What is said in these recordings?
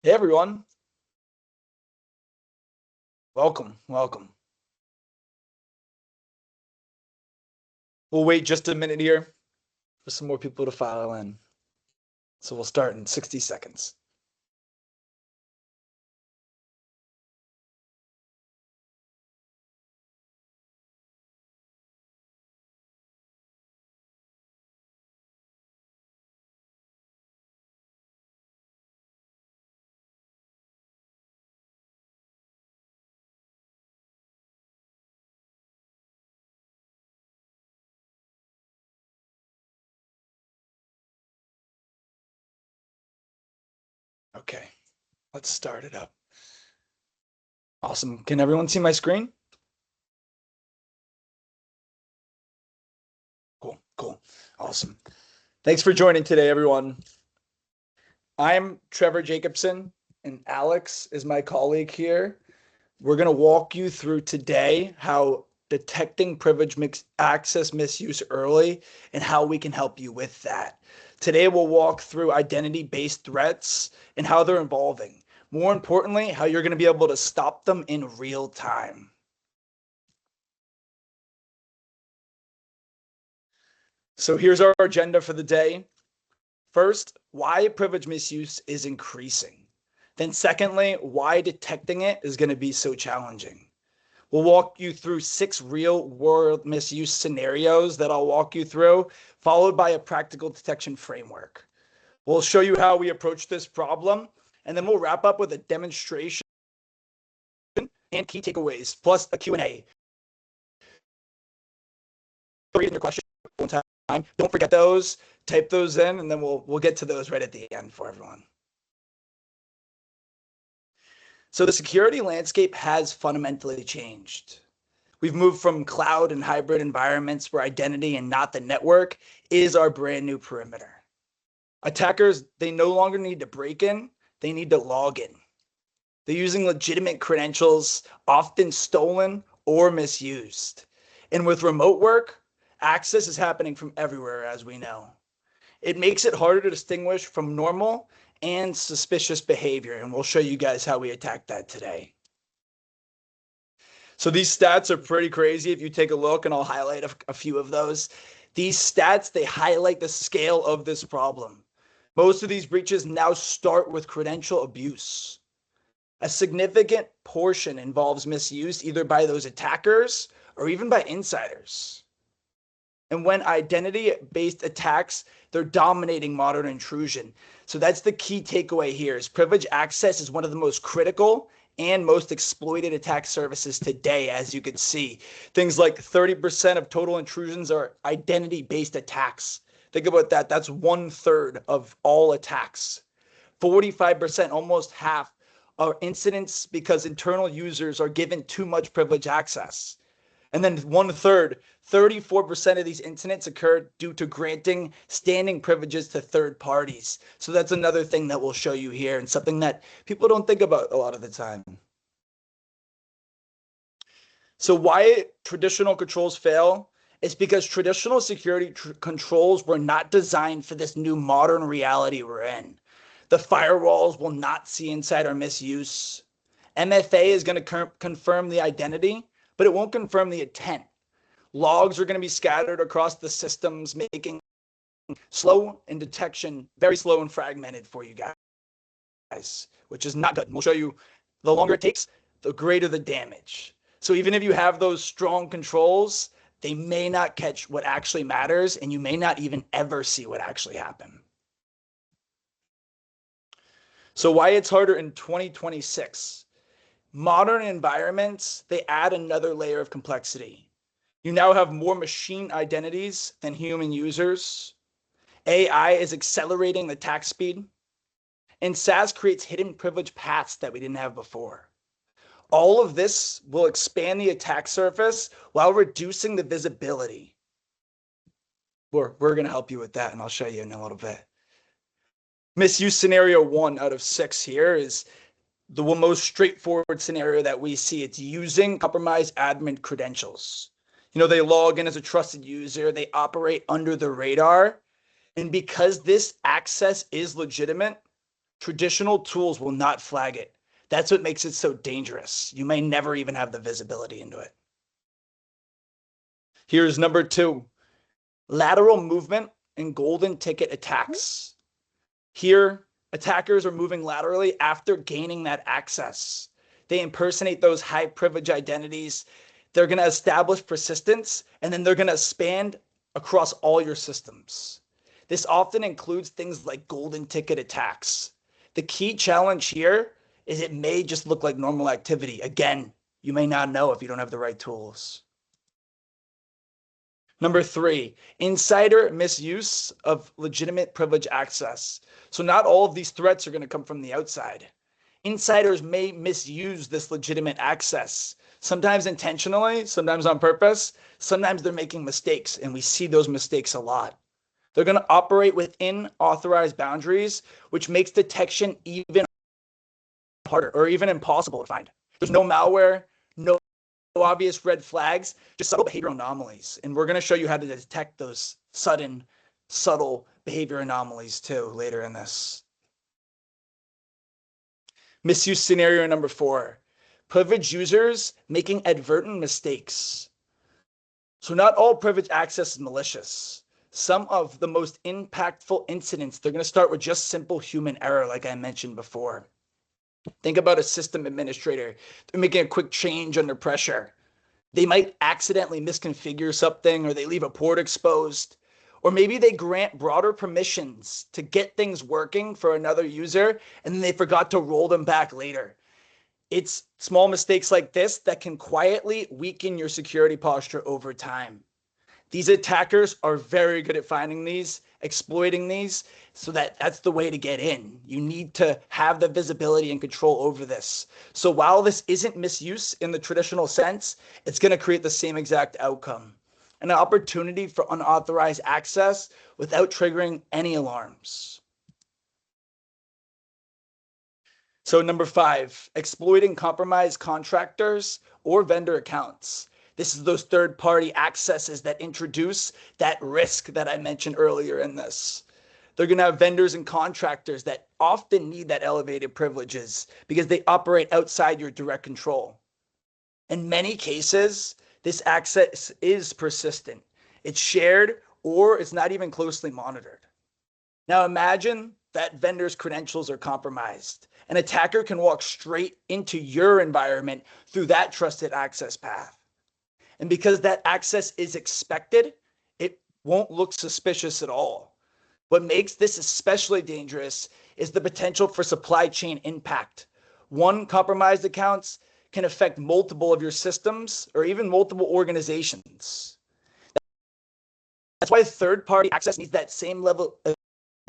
Hey everyone, welcome. We'll wait just a minute here for some more people to file in. So we'll start in 60 seconds. Okay, let's start it up. Awesome. Can everyone see my screen? Cool. Awesome. Thanks for joining today, everyone. I'm Trevor Jacobson, and Alex is my colleague here. We're going to walk you through today how detecting privilege access misuse early and how we can help you with that. Today, we'll walk through identity-based threats and how they're evolving. More importantly, how you're going to be able to stop them in real time. So here's our agenda for the day. First, why privilege misuse is increasing. Then secondly, why detecting it is going to be so challenging. We'll walk you through 6 real-world misuse scenarios that I'll walk you through, followed by a practical detection framework. We'll show you how we approach this problem, and then we'll wrap up with a demonstration and key takeaways, plus a Q&A. Reading your question one time. Don't forget those. Type those in, and then we'll get to those right at the end for everyone. So the security landscape has fundamentally changed. We've moved from cloud and hybrid environments where identity and not the network is our brand new perimeter. Attackers, they no longer need to break in, they need to log in. They're using legitimate credentials, often stolen or misused. And with remote work, access is happening from everywhere, as we know. It makes it harder to distinguish from normal and suspicious behavior, and we'll show you guys how we attack that today. So these stats are pretty crazy if you take a look, and I'll highlight a few of those. These stats, they highlight the scale of this problem. Most of these breaches now start with credential abuse. A significant portion involves misuse either by those attackers or even by insiders. And when identity-based attacks, they're dominating modern intrusion. So that's the key takeaway here is privilege access is one of the most critical and most exploited attack surfaces today, as you can see. Things like 30% of total intrusions are identity-based attacks. Think about that. That's 1/3 of all attacks. 45%, almost half, are incidents because internal users are given too much privilege access. And then 1/3, 34% of these incidents occurred due to granting standing privileges to third parties. So that's another thing that we'll show you here and something that people don't think about a lot of the time. So why traditional controls fail is because traditional security controls were not designed for this new modern reality we're in. The firewalls will not see insider misuse. MFA is going to confirm the identity, but it won't confirm the intent. Logs are going to be scattered across the systems, making slow in detection, very slow and fragmented for you guys, which is not good. We'll show you the longer it takes, the greater the damage. So even if you have those strong controls, they may not catch what actually matters, and you may not even ever see what actually happened. So why it's harder in 2026? Modern environments, they add another layer of complexity. You now have more machine identities than human users. AI is accelerating the attack speed. And SaaS creates hidden privilege paths that we didn't have before. All of this will expand the attack surface while reducing the visibility. We're going to help you with that, and I'll show you in a little bit. Misuse scenario 1 out of 6 here is the most straightforward scenario that we see. It's using compromised admin credentials. They log in as a trusted user, they operate under the radar. And because this access is legitimate, Traditional tools will not flag it. That's what makes it so dangerous. You may never even have the visibility into it. Here's number 2, lateral movement and golden ticket attacks. Here, attackers are moving laterally after gaining that access. They impersonate those high privilege identities. They're going to establish persistence, and then they're going to expand across all your systems. This often includes things like golden ticket attacks. The key challenge here is it may just look like normal activity. Again, you may not know if you don't have the right tools. Number 3, insider misuse of legitimate privilege access. So not all of these threats are going to come from the outside. Insiders may misuse this legitimate access, sometimes intentionally, sometimes on purpose, sometimes they're making mistakes, and we see those mistakes a lot. They're going to operate within authorized boundaries, which makes detection even harder or even impossible to find. There's no malware, no obvious red flags, just subtle behavioral anomalies. And we're going to show you how to detect those sudden, subtle behavior anomalies too later in this. Misuse scenario number 4, privileged users making advertent mistakes. So not all privileged access is malicious. Some of the most impactful incidents, they're going to start with just simple human error, like I mentioned before. Think about a system administrator. They're making a quick change under pressure. They might accidentally misconfigure something, or they leave a port exposed, or maybe they grant broader permissions to get things working for another user, and then they forgot to roll them back later. It's small mistakes like this that can quietly weaken your security posture over time. These attackers are very good at finding these, exploiting these, so that's the way to get in. You need to have the visibility and control over this. So while this isn't misuse in the traditional sense, it's going to create the same exact outcome. An opportunity for unauthorized access without triggering any alarms. So number 5, exploiting compromised contractors or vendor accounts. This is those third-party accesses that introduce that risk that I mentioned earlier in this. They're going to have vendors and contractors that often need that elevated privileges because they operate outside your direct control. In many cases, this access is persistent. It's shared, or it's not even closely monitored. Now imagine that vendor's credentials are compromised. An attacker can walk straight into your environment through that trusted access path. And because that access is expected, it won't look suspicious at all. What makes this especially dangerous is the potential for supply chain impact. One compromised accounts can affect multiple of your systems or even multiple organizations. That's why third-party access needs that same level of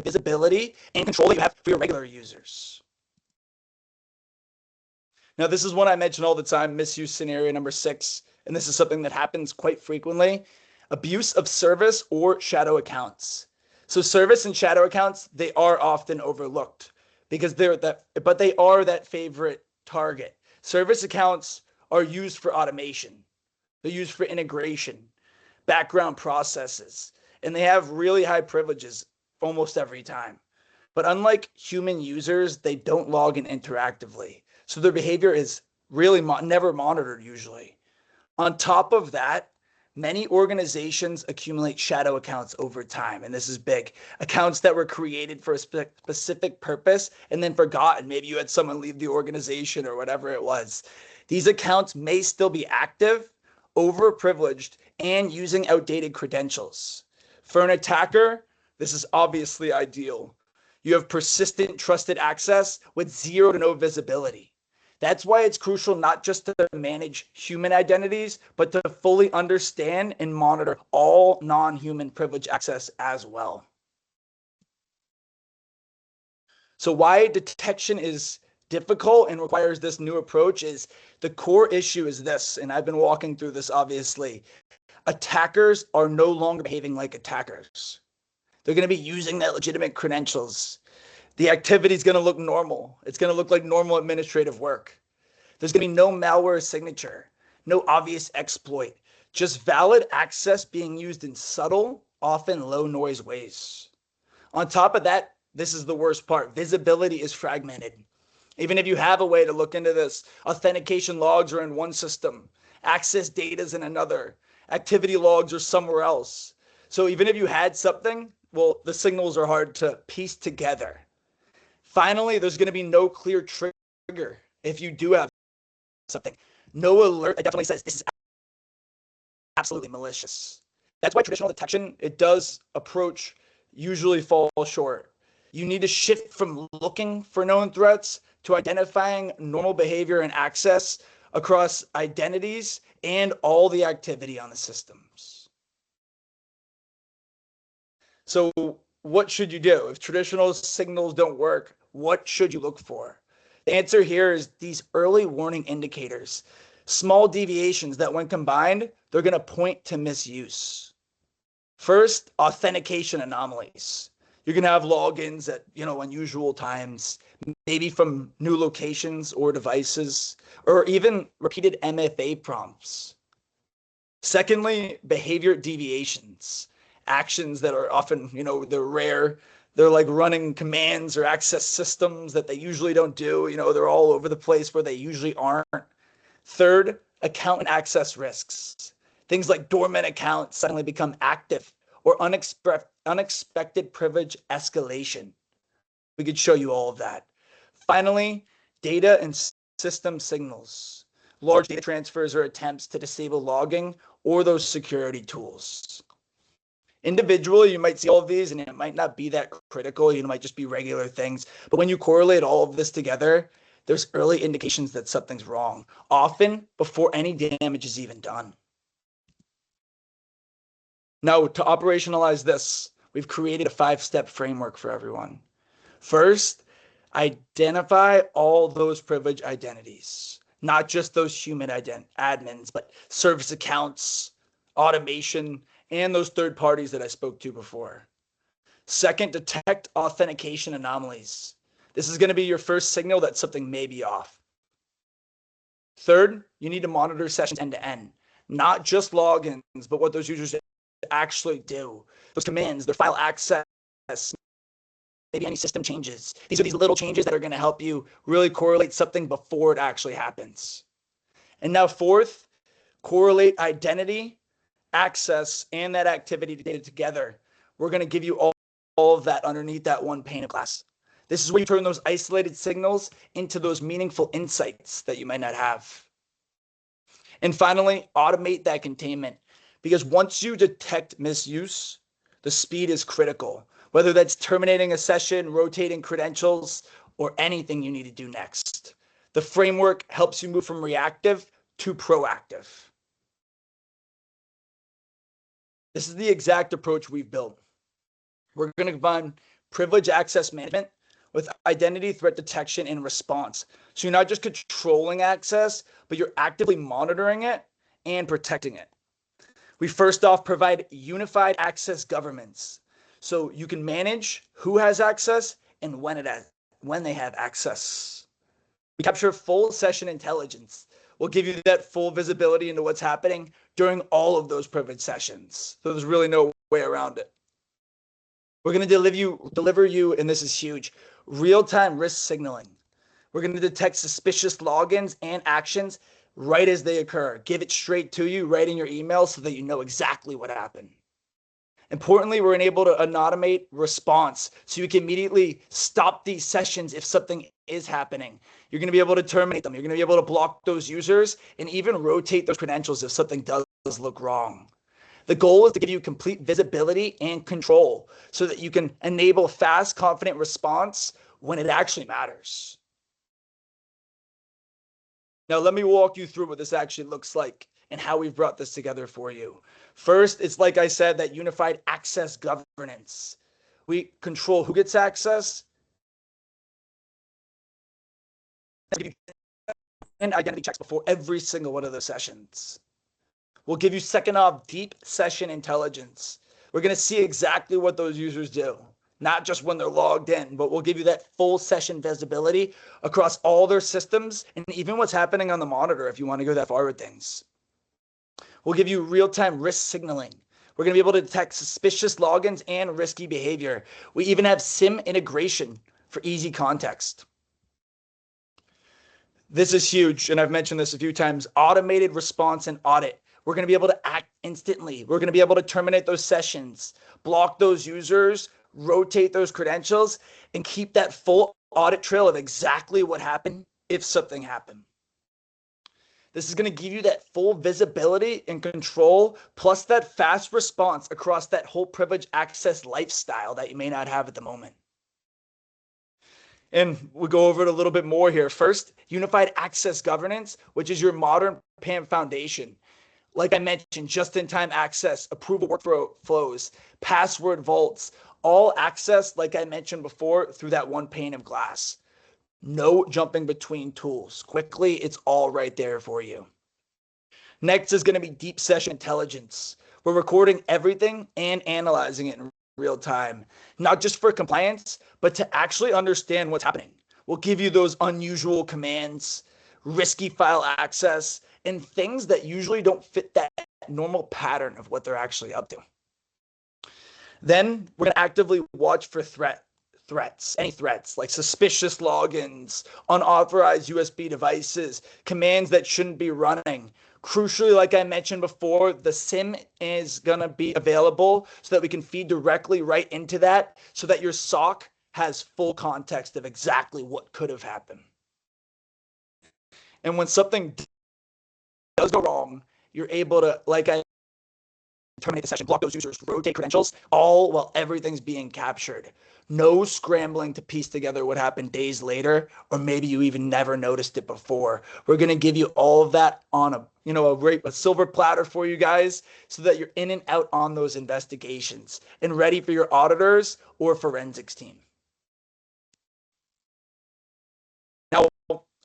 visibility and control that you have for your regular users. Now, this is one I mention all the time, misuse scenario number 6, and this is something that happens quite frequently. Abuse of service or shadow accounts. So service and shadow accounts, they are often overlooked because they are that favorite target. Service accounts are used for automation. They're used for integration, background processes, and they have really high privileges almost every time. But unlike human users, they don't log in interactively. So their behavior is really never monitored usually. On top of that, many organizations accumulate shadow accounts over time, and this is big. Accounts that were created for a specific purpose and then forgotten. Maybe you had someone leave the organization or whatever it was. These accounts may still be active, overprivileged, and using outdated credentials. For an attacker, this is obviously ideal. You have persistent trusted access with zero to no visibility. That's why it's crucial not just to manage human identities, but to fully understand and monitor all non-human privilege access as well. So why detection is difficult and requires this new approach is the core issue is this, and I've been walking through this obviously. Attackers are no longer behaving like attackers. They're going to be using that legitimate credentials. The activity is going to look normal. It's going to look like normal administrative work. There's going to be no malware signature, no obvious exploit, just valid access being used in subtle, often low noise ways. On top of that, This is the worst part. Visibility is fragmented. Even if you have a way to look into this, authentication logs are in one system, access data is in another, activity logs are somewhere else. So even if you had something, well, the signals are hard to piece together. Finally, there's going to be no clear trigger if you do have something. No alert that definitely says this is absolutely malicious. That's why traditional detection, it does approach usually fall short. You need to shift from looking for known threats to identifying normal behavior and access across identities and all the activity on the systems. So what should you do? If traditional signals don't work, what should you look for? The answer here is these early warning indicators. Small deviations that when combined, they're going to point to misuse. First, authentication anomalies. You're going to have logins at, unusual times, maybe from new locations or devices, or even repeated MFA prompts. Secondly, behavior deviations, actions that are often, they're rare. They're like running commands or access systems that they usually don't do. They're all over the place where they usually aren't. Third, account and access risks. Things like dormant accounts suddenly become active or unexpected privilege escalation. We could show you all of that. Finally, data and system signals. Large data transfers or attempts to disable logging or those security tools. Individually, you might see all of these and it might not be that critical. It might just be regular things. But when you correlate all of this together, there's early indications that something's wrong, often before any damage is even done. Now, to operationalize this, we've created a 5-step framework for everyone. First, identify all those privilege identities, not just those human admins, but service accounts, automation, and those third parties that I spoke to before. Second, detect authentication anomalies. This is going to be your first signal that something may be off. Third, you need to monitor sessions end to end, not just logins, but what those users actually do. Those commands, their file access, maybe any system changes. These are these little changes that are going to help you really correlate something before it actually happens. And now fourth, correlate identity, access, and that activity data together. We're going to give you all of that underneath that one pane of glass. This is where you turn those isolated signals into those meaningful insights that you might not have. And finally, automate that containment. Because once you detect misuse, the speed is critical. Whether that's terminating a session, rotating credentials, or anything you need to do next. The framework helps you move from reactive to proactive. This is the exact approach we've built. We're going to combine privilege access management with identity threat detection and response. So you're not just controlling access, but you're actively monitoring it and protecting it. We first off provide unified access governance. So you can manage who has access and when they have access. We capture full session intelligence. We'll give you that full visibility into what's happening during all of those privileged sessions. So there's really no way around it. We're going to deliver you, and this is huge, real-time risk signaling. We're going to detect suspicious logins and actions right as they occur. Give it straight to you right in your email so that you know exactly what happened. Importantly, we're able to automate response so you can immediately stop these sessions if something is happening. You're going to be able to terminate them. You're going to be able to block those users and even rotate those credentials if something does look wrong. The goal is to give you complete visibility and control so that you can enable fast, confident response when it actually matters. Now, let me walk you through what this actually looks like and how we've brought this together for you. First, it's like I said, that unified access governance. We control who gets access and identity checks before every single one of those sessions. We'll give you second off deep session intelligence. We're going to see exactly what those users do, not just when they're logged in, but we'll give you that full session visibility across all their systems and even what's happening on the monitor if you want to go that far with things. We'll give you real-time risk signaling. We're going to be able to detect suspicious logins and risky behavior. We even have SIM integration for easy context. This is huge, and I've mentioned this a few times. Automated response and audit. We're going to be able to act instantly. We're going to be able to terminate those sessions, block those users, rotate those credentials, and keep that full audit trail of exactly what happened if something happened. This is going to give you that full visibility and control, plus that fast response across that whole privilege access lifestyle that you may not have at the moment. And we'll go over it a little bit more here. First, unified access governance, which is your modern PAM foundation. Like I mentioned, just-in-time access, approval workflow flows, password vaults, all access, like I mentioned before, through that one pane of glass. No jumping between tools. Quickly, it's all right there for you. Next is going to be deep session intelligence. We're recording everything and analyzing it in real time, not just for compliance, but to actually understand what's happening. We'll give you those unusual commands, risky file access, and things that usually don't fit that normal pattern of what they're actually up to. Then we're going to actively watch for any threats like suspicious logins, unauthorized USB devices, commands that shouldn't be running. Crucially, like I mentioned before, the SIM is going to be available so that we can feed directly right into that so that your SOC has full context of exactly what could have happened. And when something does go wrong, you're able to, like I terminate the session, block those users, rotate credentials, all while everything's being captured. No scrambling to piece together what happened days later, or maybe you even never noticed it before. We're going to give you all of that on a silver platter for you guys so that you're in and out on those investigations and ready for your auditors or forensics team. Now,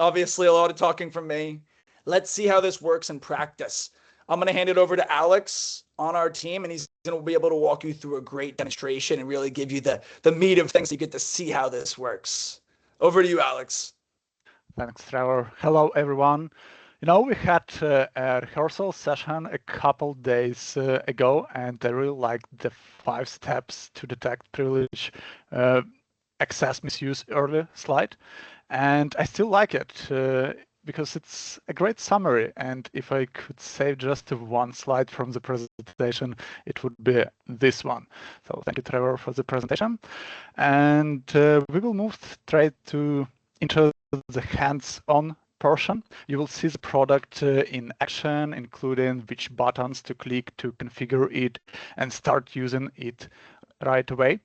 obviously, a lot of talking from me. Let's see how this works in practice. I'm going to hand it over to Alex on our team, and he's going to be able to walk you through a great demonstration and really give you the meat of things so you get to see how this works. Over to you, Alex. Thanks, Trevor. Hello, everyone. We had a rehearsal session a couple days ago, and I really liked the 5 steps to detect privilege access misuse early slide. And I still like it because it's a great summary. And if I could save just one slide from the presentation, it would be this one. So thank you, Trevor, for the presentation. And we will move straight into the hands-on portion. You will see the product in action, including which buttons to click to configure it and start using it right away.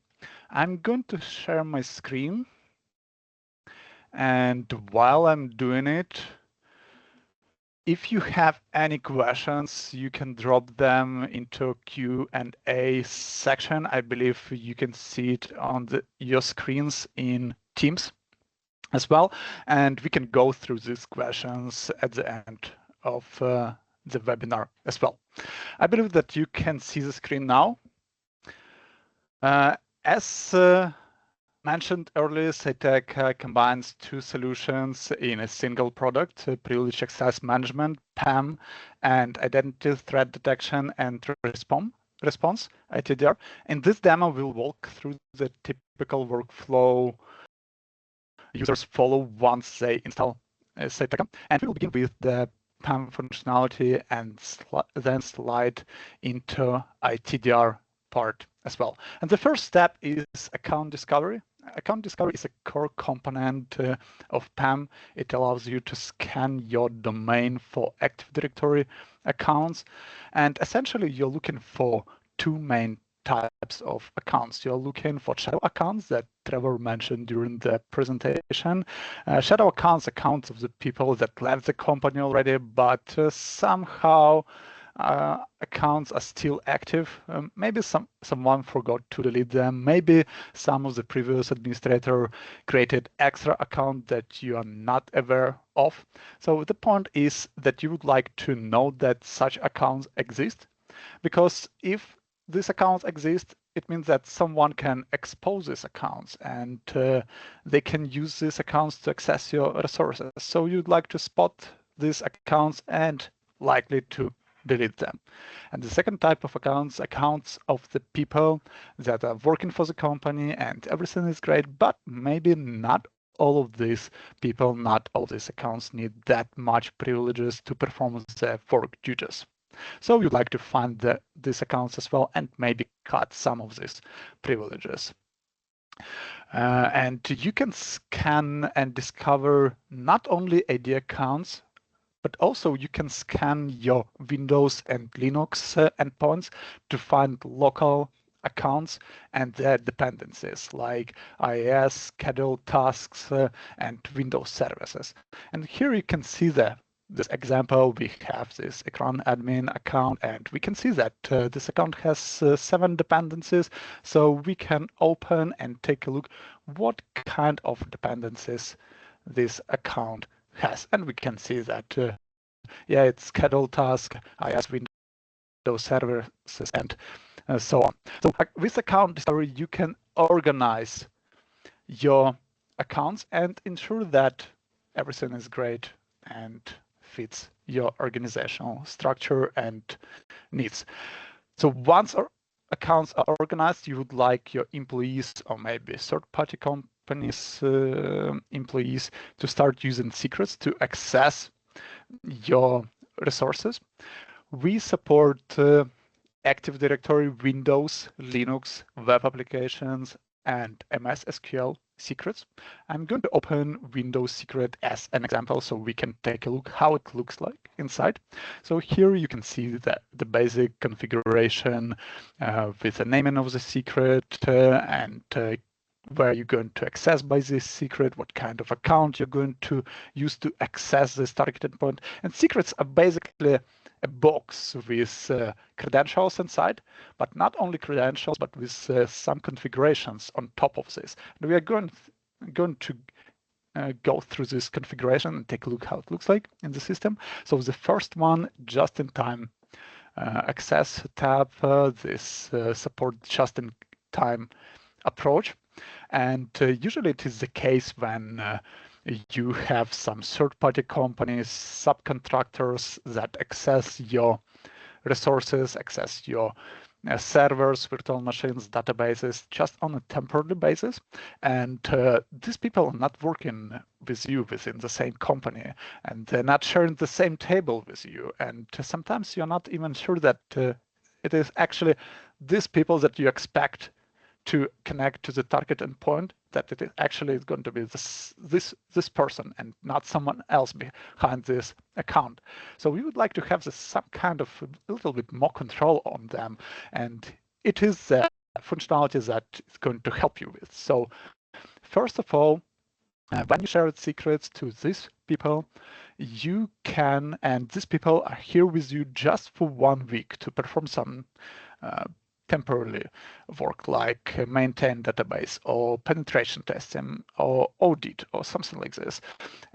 I'm going to share my screen. And while I'm doing it, if you have any questions, you can drop them into Q&A section. I believe you can see it on your screens in Teams as well. And we can go through these questions at the end of the webinar as well. I believe that you can see the screen now. As mentioned earlier, Syteca combines 2 solutions in a single product, Privilege Access Management, PAM, and Identity Threat Detection and Response, ITDR. In this demo, we'll walk through the typical workflow users follow once they install Syteca. And we will begin with the PAM functionality and then slide into ITDR part as well. And the first step is account discovery. Account discovery is a core component of PAM. It allows you to scan your domain for Active Directory accounts. And essentially, you're looking for 2 main types of accounts. You're looking for shadow accounts that Trevor mentioned during the presentation. Shadow accounts of the people that left the company already, but somehow accounts are still active. Maybe someone forgot to delete them. Maybe some of the previous administrator created extra account that you are not aware of. So the point is that you would like to know that such accounts exist, because if these accounts exist, it means that someone can expose these accounts and they can use these accounts to access your resources. So you'd like to spot these accounts and likely to delete them. And the second type of accounts of the people that are working for the company and everything is great, but maybe not all of these people, not all these accounts need that much privileges to perform their work duties. So you'd like to find these accounts as well and maybe cut some of these privileges. And you can scan and discover not only AD accounts, but also you can scan your Windows and Linux endpoints to find local accounts and their dependencies like IIS, scheduled tasks, and Windows services. And here you can see this example, we have this Ekran admin account, and we can see that this account has 7 dependencies. So we can open and take a look what kind of dependencies this account has. And we can see that, yeah, it's scheduled task, IIS, Windows services, and so on. So with account discovery, you can organize your accounts and ensure that everything is great and fits your organizational structure and needs. So once our accounts are organized, you would like your employees or maybe third-party companies' employees to start using secrets to access your resources. We support Active Directory, Windows, Linux, web applications, and MS SQL secrets. I'm going to open Windows secret as an example so we can take a look how it looks like inside. So here you can see the basic configuration with the naming of the secret and where you're going to access by this secret, what kind of account you're going to use to access this target endpoint. And secrets are basically a box with credentials inside, but not only credentials, but with some configurations on top of this. And we are going to go through this configuration and take a look how it looks like in the system. So the first one, just-in-time access tab, this support just-in-time approach. And usually it is the case when you have some third-party companies, subcontractors that access your resources, access your servers, virtual machines, databases, just on a temporary basis. And these people are not working with you within the same company, and they're not sharing the same table with you. And sometimes you're not even sure that it is actually these people that you expect to connect to the target endpoint, that it is actually going to be this person and not someone else behind this account. So we would like to have some kind of a little bit more control on them, and it is the functionality that is going to help you with. So first of all, when you share secrets to these people, you can, and these people are here with you just for 1 week to perform some temporarily work like maintain database or penetration testing or audit or something like this.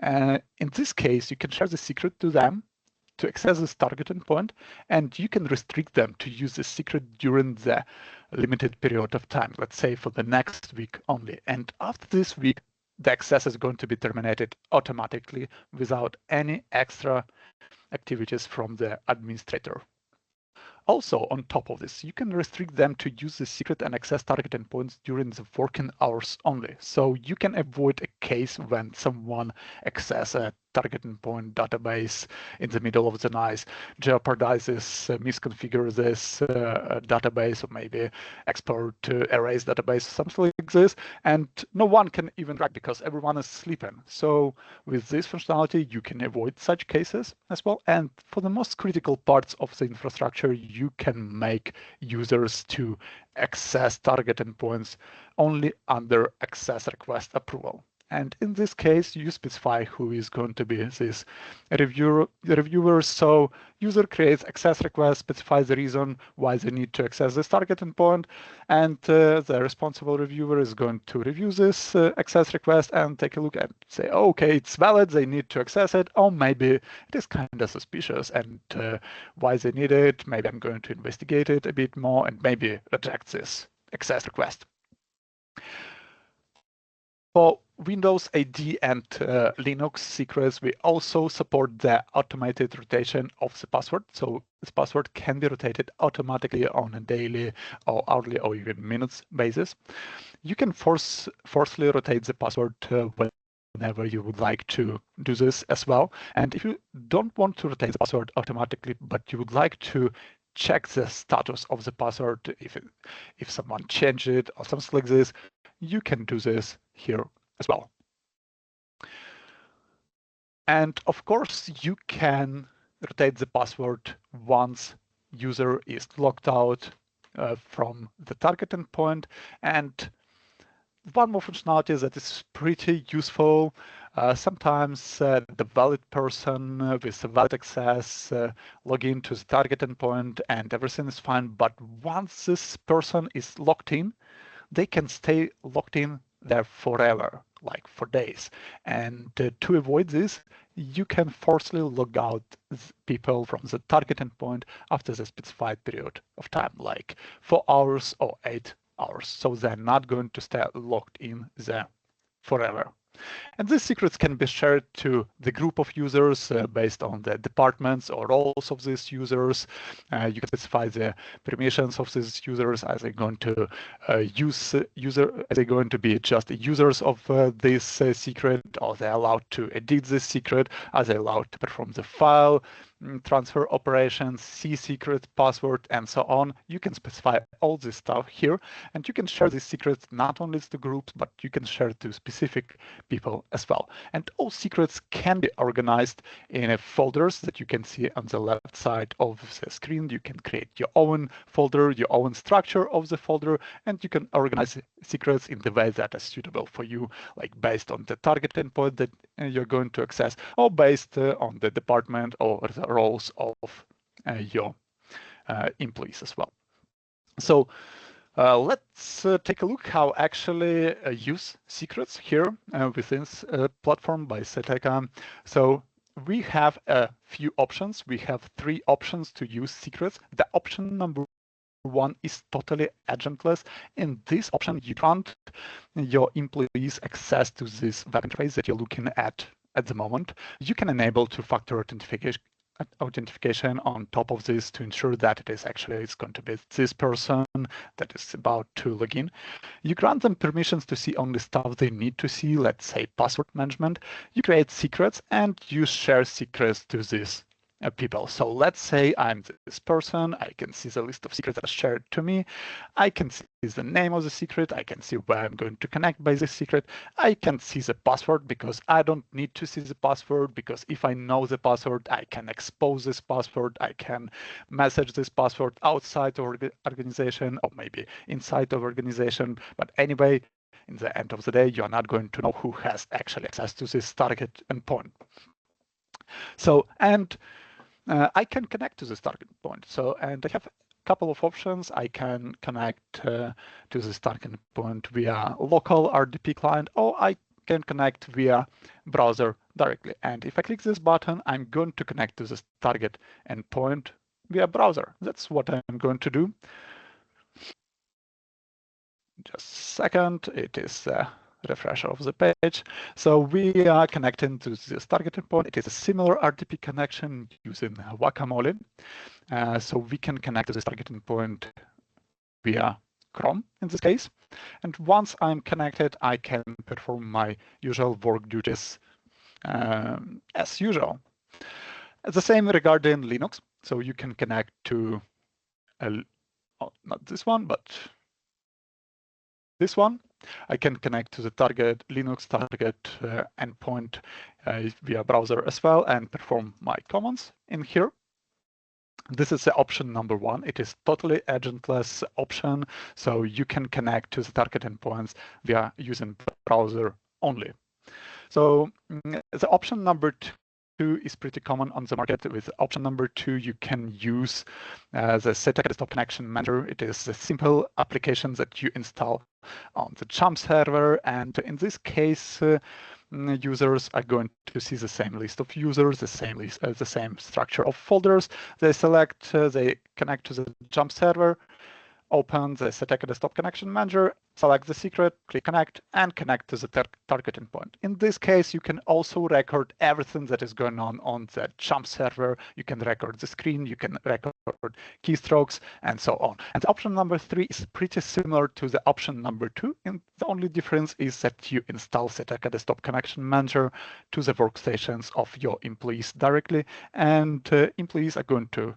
In this case, you can share the secret to them to access this target endpoint, and you can restrict them to use the secret during the limited period of time, let's say for the next week only. And after this week, the access is going to be terminated automatically without any extra activities from the administrator. Also, on top of this, you can restrict them to use the secret and access target endpoints during the working hours only. So you can avoid a case when someone accesses a target endpoint database in the middle of the night, jeopardizes, misconfigure this database, or maybe export erase database, something like this, and no one can even track because everyone is sleeping. So with this functionality, you can avoid such cases as well. And for the most critical parts of the infrastructure, you can make users to access target endpoints only under access request approval. And in this case, you specify who is going to be this reviewer. So user creates access request, specifies the reason why they need to access this target endpoint, and the responsible reviewer is going to review this access request and take a look and say, oh, okay, it's valid, they need to access it, or maybe it is kind of suspicious and why they need it, maybe I'm going to investigate it a bit more and maybe reject this access request. For Windows AD and Linux secrets, we also support the automated rotation of the password. So this password can be rotated automatically on a daily or hourly or even minutes basis. You can forcefully rotate the password whenever you would like to do this as well. And if you don't want to rotate the password automatically, but you would like to check the status of the password, if someone changed it or something like this, you can do this here as well. And of course, you can rotate the password once user is logged out from the target endpoint. And one more functionality that is pretty useful. Sometimes the valid person with valid access log into the target endpoint and everything is fine. But once this person is logged in, they can stay logged in there forever, like for days. And to avoid this, you can forcibly log out people from the target endpoint after the specified period of time, like 4 hours or 8 hours. So they're not going to stay logged in there forever. And these secrets can be shared to the group of users based on the departments or roles of these users. You can specify the permissions of these users. Are they going to are they going to be just users of this secret? Are they allowed to edit this secret? Are they allowed to perform the file transfer operations, see secret, password, and so on? You can specify all this stuff here, and you can share these secrets not only to groups, but you can share to specific people as well. And all secrets can be organized in folders that you can see on the left side of the screen. You can create your own folder, your own structure of the folder, and you can organize secrets in the way that is suitable for you, like based on the target endpoint that you're going to access, or based on the department or the roles of your employees as well. So let's take a look how actually use secrets here within this platform by Syteca. So we have a few options. We have 3 options to use secrets. The option number 1 is totally agentless. In this option, you grant your employees access to this web interface that you're looking at the moment. You can enable two-factor authentication on top of this to ensure that it's going to be this person that is about to log in. You grant them permissions to see only stuff they need to see, let's say password management. You create secrets and you share secrets to this people. So let's say I'm this person. I can see the list of secrets that are shared to me. I can see the name of the secret. I can see where I'm going to connect by this secret. I can see the password because I don't need to see the password, because if I know the password, I can expose this password. I can message this password outside of organization or maybe inside of organization. But anyway, in the end of the day, you're not going to know who has actually access to this target endpoint. So, and I can connect to this target point. So, and I have a couple of options. I can connect to this target point via local RDP client, or I can connect via browser directly. And if I click this button, I'm going to connect to this target endpoint via browser. That's what I'm going to do. Just a second, it is a refresher of the page. So we are connecting to this target endpoint. It is a similar RDP connection using Guacamole. So we can connect to this target endpoint via Chrome in this case. And once I'm connected, I can perform my usual work duties as usual. The same regarding Linux. So you can connect to, not this one, but this one. I can connect to the target Linux target endpoint via browser as well and perform my commands in here. This is the option number 1. It is totally agentless option, so you can connect to the target endpoints via using browser only. So the option number 2 is pretty common on the market. With option number 2, you can use the Syteca Desktop Connection Manager. It is a simple application that you install on the Jump server, and in this case, users are going to see the same list of users, the same structure of folders. They select, they connect to the Jump server. open the Syteca Desktop Connection Manager, select the secret, click Connect, and connect to the target endpoint. In this case, you can also record everything that is going on the jump server. You can record the screen, you can record keystrokes, and so on. And option number 3 is pretty similar to the option number 2. And the only difference is that you install Syteca Desktop Connection Manager to the workstations of your employees directly, and employees are going to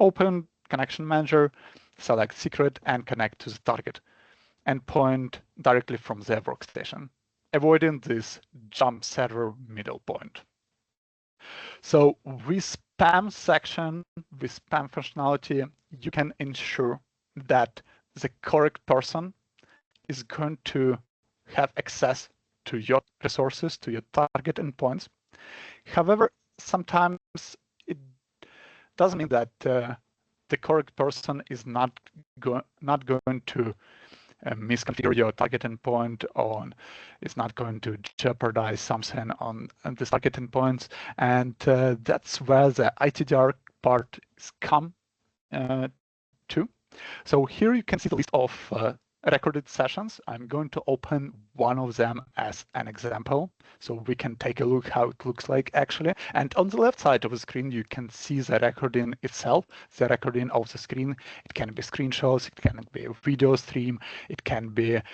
open Connection Manager, select secret, and connect to the target endpoint directly from their workstation, avoiding this jump server middle point. So with spam section, with spam functionality, you can ensure that the correct person is going to have access to your resources, to your target endpoints. However, sometimes it doesn't mean that the correct person is not going to misconfigure your target endpoint, or is not going to jeopardize something on this target endpoints. And that's where the ITDR part is come to. So here you can see the list of recorded sessions. I'm going to open one of them as an example, so we can take a look how it looks like actually. And on the left side of the screen, you can see the recording itself, the recording of the screen. It can be screenshots, it can be a video stream, it can be a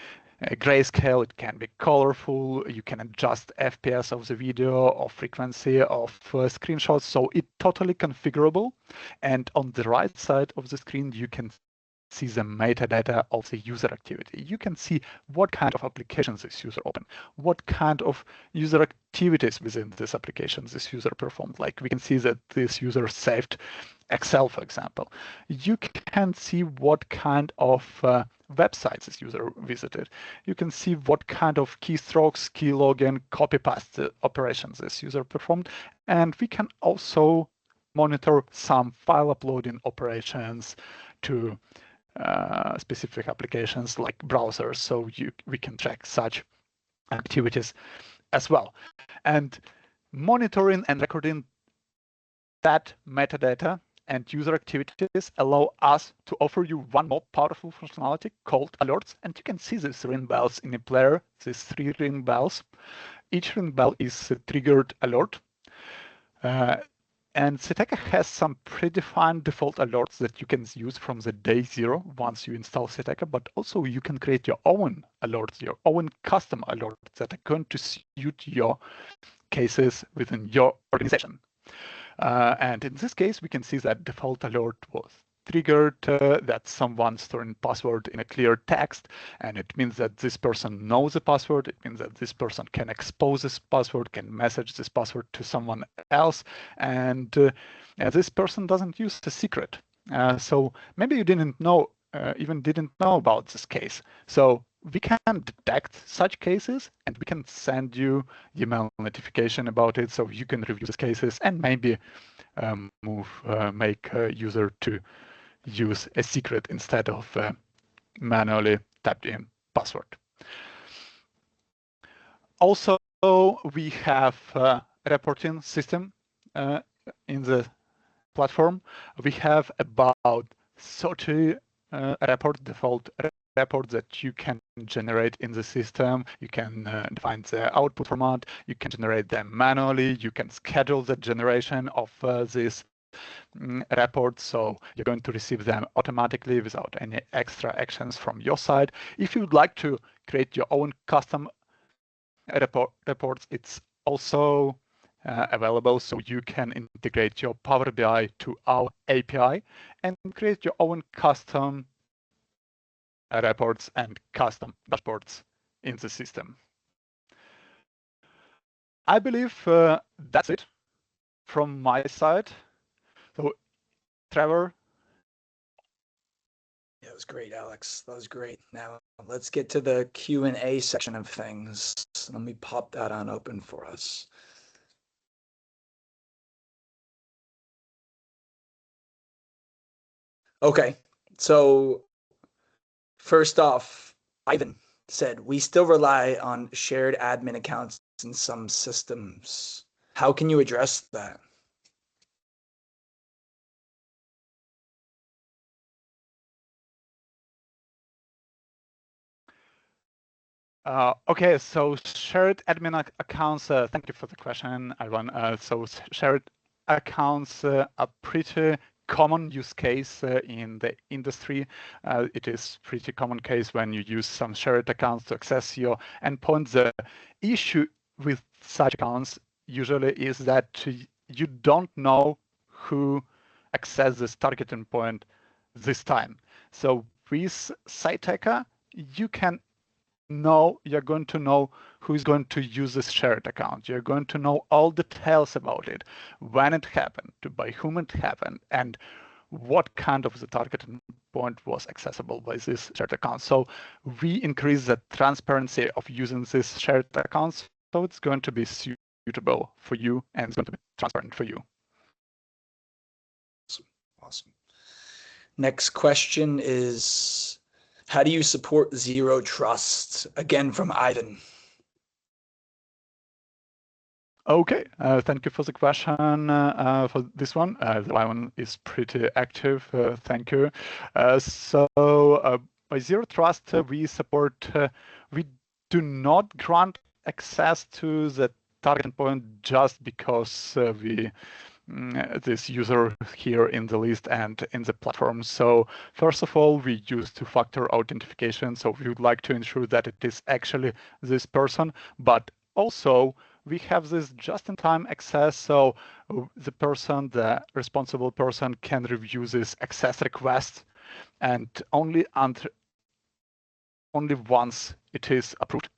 grayscale, it can be colorful. You can adjust FPS of the video or frequency of screenshots. So it's totally configurable. And on the right side of the screen, you can see the metadata of the user activity. You can see what kind of applications this user opened, what kind of user activities within this application this user performed. Like we can see that this user saved Excel, for example. You can see what kind of websites this user visited. You can see what kind of keystrokes, keylogin, copy-paste operations this user performed. And we can also monitor some file uploading operations to specific applications like browsers, so we can track such activities as well. And monitoring and recording that metadata and user activities allow us to offer you one more powerful functionality called alerts. And you can see these ring bells in a player, these 3 ring bells. Each ring bell is a triggered alert. And Syteca has some predefined default alerts that you can use from the day 0 once you install Syteca, but also you can create your own alerts, your own custom alerts that are going to suit your cases within your organization. And in this case, we can see that default alert was triggered, that someone storing password in a clear text, and it means that this person knows the password. It means that this person can expose this password, can message this password to someone else, and this person doesn't use the secret. So maybe you didn't know, even didn't know about this case. So we can detect such cases, and we can send you email notification about it, so you can review these cases and maybe make a user to use a secret instead of manually tapped in password. Also, we have a reporting system in the platform. We have about 30 default reports that you can generate in the system. You can define the output format. You can generate them manually. You can schedule the generation of this report, so you're going to receive them automatically without any extra actions from your side. If you would like to create your own custom reports, it's also available, so you can integrate your Power BI to our API and create your own custom reports and custom dashboards in the system. I believe that's it from my side. So, Trevor. Yeah, that was great, Alex. That was great. Now let's get to the Q&A section of things. Let me pop that on open for us. Okay, so first off, Ivan said, we still rely on shared admin accounts in some systems. How can you address that? Okay, so shared admin accounts, thank you for the question, Ivan. So shared accounts are pretty common use case in the industry. It is pretty common case when you use some shared accounts to access your endpoint. The issue with such accounts usually is that you don't know who accessed this target endpoint this time. So with Syteca, you're going to know who is going to use this shared account. You're going to know all details about it, when it happened, by whom it happened, and what kind of the target point was accessible by this shared account. So we increase the transparency of using this shared accounts, so it's going to be suitable for you and it's going to be transparent for you. Awesome. Next question is, how do you support zero trust? Again, from Ivan. Okay, thank you for the question for this one. The one is pretty active, thank you. By Zero Trust, we support, we do not grant access to the target endpoint just because this user here in the list and in the platform. So first of all, we use two-factor authentication. So we would like to ensure that it is actually this person, but also we have this just-in-time access. So the responsible person can review this access request, and only once it is approved,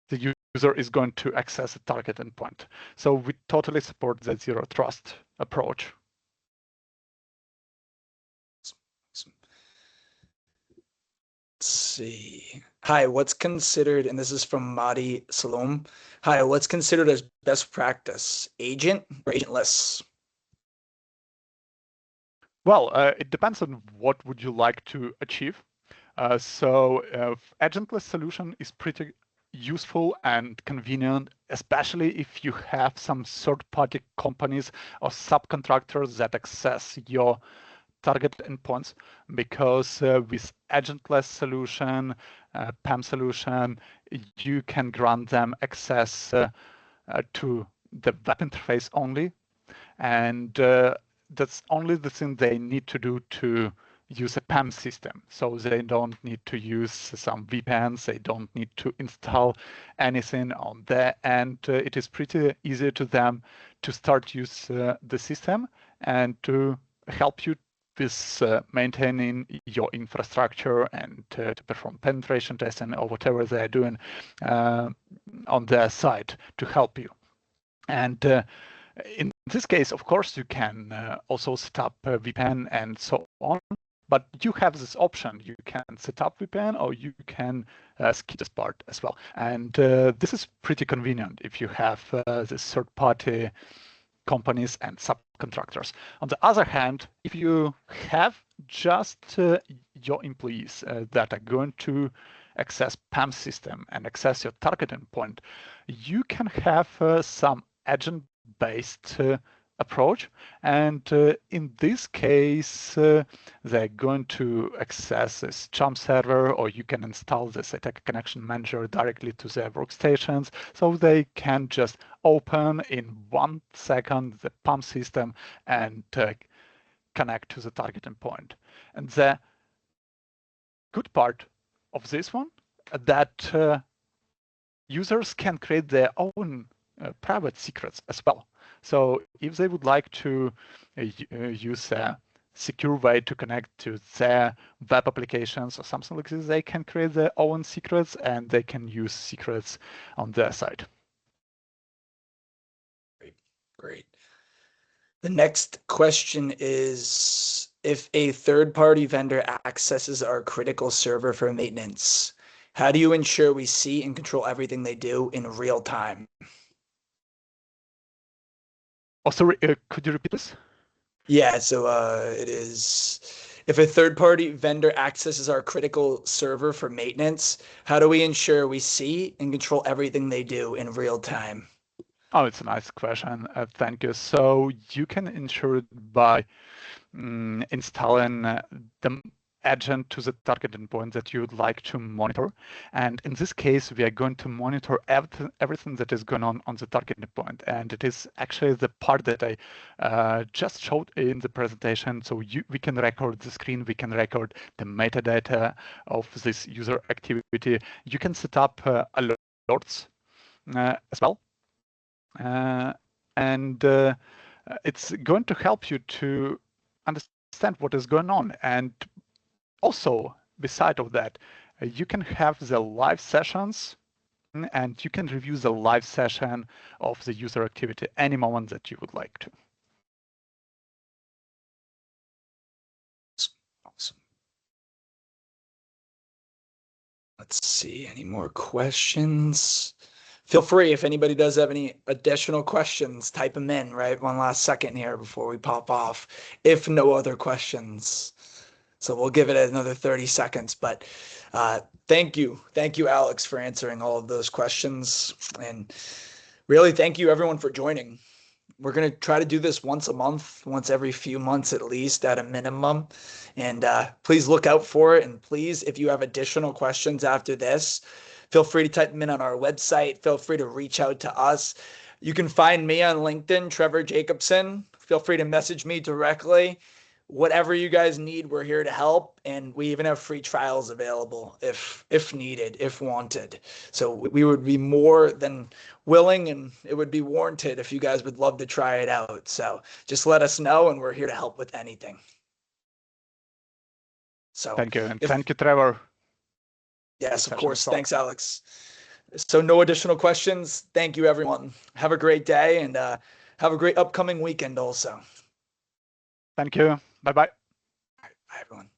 the user is going to access a target endpoint. So we totally support the zero trust approach. Let's see. Hi, what's considered, and this is from Madi Salom. Hi, what's considered as best practice, agent or agentless? Well, it depends on what would you like to achieve. Agentless solution is pretty useful and convenient, especially if you have some third-party companies or subcontractors that access your target endpoints, because with agentless solution, PAM solution, you can grant them access to the web interface only, and that's only the thing they need to do to use a PAM system. So they don't need to use some VPNs, they don't need to install anything on there, and it is pretty easy to them to start use the system and to help you with maintaining your infrastructure and to perform penetration testing or whatever they're doing on their side to help you. And in this case, of course, you can also set up a VPN and so on, but you have this option. You can set up VPN or you can skip this part as well. And this is pretty convenient if you have this third-party companies and subcontractors. On the other hand, if you have just your employees that are going to access PAM system and access your target endpoint, you can have some agent-based approach. And in this case, they're going to access this jump server, or you can install the Syteca Connection Manager directly to their workstations. So they can just open in 1 second the PAM system and connect to the target endpoint. And the good part of this one, that users can create their own private secrets as well. So if they would like to use a secure way to connect to their web applications or something like this, they can create their own secrets and they can use secrets on their side. Great. The next question is, if a third-party vendor accesses our critical server for maintenance, how do you ensure we see and control everything they do in real time? Oh, sorry, could you repeat this? Yeah, so it is, if a third-party vendor accesses our critical server for maintenance, how do we ensure we see and control everything they do in real time? Oh, it's a nice question. Thank you. So you can ensure it by installing the agent to the target endpoint that you would like to monitor. And in this case, we are going to monitor everything that is going on the target endpoint. And it is actually the part that I just showed in the presentation. So we can record the screen, we can record the metadata of this user activity. You can set up alerts as well. And it's going to help you to understand what is going on. And also, beside of that, you can have the live sessions and you can review the live session of the user activity any moment that you would like to. Awesome. Let's see, any more questions? Feel free, if anybody does have any additional questions, type them in, right? One last second here before we pop off, if no other questions. So we'll give it another 30 seconds, but thank you. Thank you, Alex, for answering all of those questions. And really, thank you, everyone, for joining. We're going to try to do this once a month, once every few months at least at a minimum. And please look out for it. And please, if you have additional questions after this, feel free to type them in on our website. Feel free to reach out to us. You can find me on LinkedIn, Trevor Jacobson. Feel free to message me directly. Whatever you guys need, we're here to help. And we even have free trials available if needed, if wanted. So we would be more than willing, and it would be warranted if you guys would love to try it out. So just let us know, and we're here to help with anything. So thank you. And thank you, Trevor. Yes, of course. Thanks, Alex. So no additional questions. Thank you, everyone. Have a great day, and have a great upcoming weekend also. Thank you. Bye-bye. Bye, everyone.